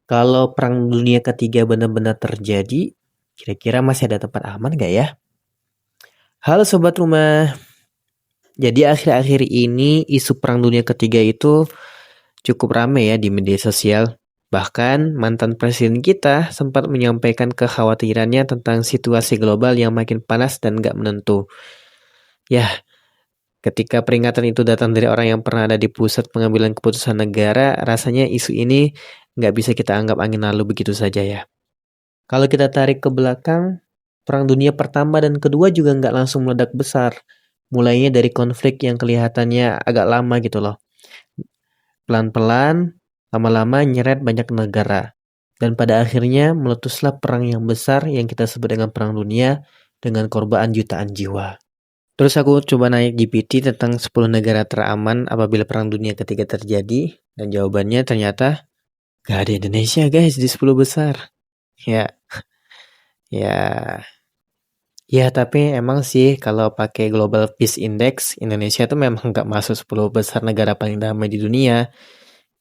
Kalau Perang Dunia Ketiga benar-benar terjadi, kira-kira masih ada tempat aman nggak ya? Halo Sobat Rumah, jadi akhir-akhir ini isu Perang Dunia Ketiga itu cukup ramai ya di media sosial. Bahkan mantan presiden kita sempat menyampaikan kekhawatirannya tentang situasi global yang makin panas dan nggak menentu. Ya, ketika peringatan itu datang dari orang yang pernah ada di pusat pengambilan keputusan negara, rasanya isu ini nggak bisa kita anggap angin lalu begitu saja ya. Kalau kita tarik ke belakang, Perang Dunia Pertama dan Kedua juga nggak langsung meledak besar. Mulainya dari konflik yang kelihatannya agak lama gitu loh. Pelan-pelan, lama-lama nyeret banyak negara. Dan pada akhirnya meletuslah perang yang besar yang kita sebut dengan Perang Dunia dengan korban jutaan jiwa. Terus aku coba naik GPT tentang 10 negara teraman apabila Perang Dunia Ketiga terjadi. Dan jawabannya ternyata gak ada Indonesia guys di 10 besar. Ya, ya, ya, tapi emang sih kalau pakai Global Peace Index, Indonesia tuh memang nggak masuk 10 besar negara paling damai di dunia.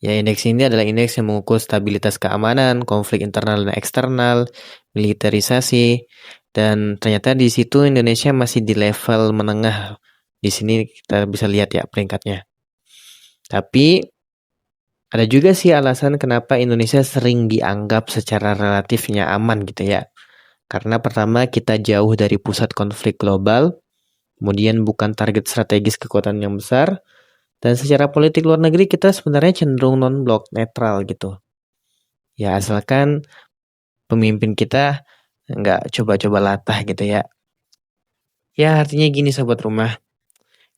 Ya, indeks ini adalah indeks yang mengukur stabilitas keamanan, konflik internal dan eksternal, militerisasi, dan ternyata di situ Indonesia masih di level menengah. Di sini kita bisa lihat ya peringkatnya. Tapi ada juga sih alasan kenapa Indonesia sering dianggap secara relatifnya aman gitu ya. Karena pertama kita jauh dari pusat konflik global, kemudian bukan target strategis kekuatan yang besar, dan secara politik luar negeri kita sebenarnya cenderung non-blok, netral gitu. Ya asalkan pemimpin kita nggak coba-coba latah gitu ya. Ya artinya gini Sobat Rumah,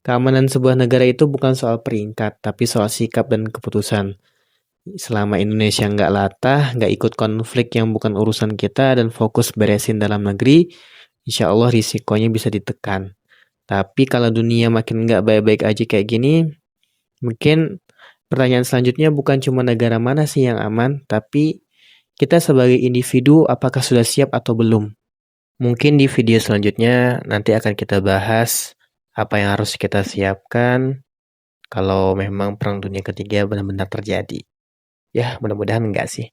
keamanan sebuah negara itu bukan soal peringkat, tapi soal sikap dan keputusan. Selama Indonesia nggak latah, nggak ikut konflik yang bukan urusan kita, dan fokus beresin dalam negeri, insya Allah risikonya bisa ditekan. Tapi kalau dunia makin nggak baik-baik aja kayak gini, mungkin pertanyaan selanjutnya bukan cuma negara mana sih yang aman, tapi kita sebagai individu apakah sudah siap atau belum? Mungkin di video selanjutnya nanti akan kita bahas apa yang harus kita siapkan kalau memang Perang Dunia Ketiga benar-benar terjadi. Ya, mudah-mudahan enggak sih.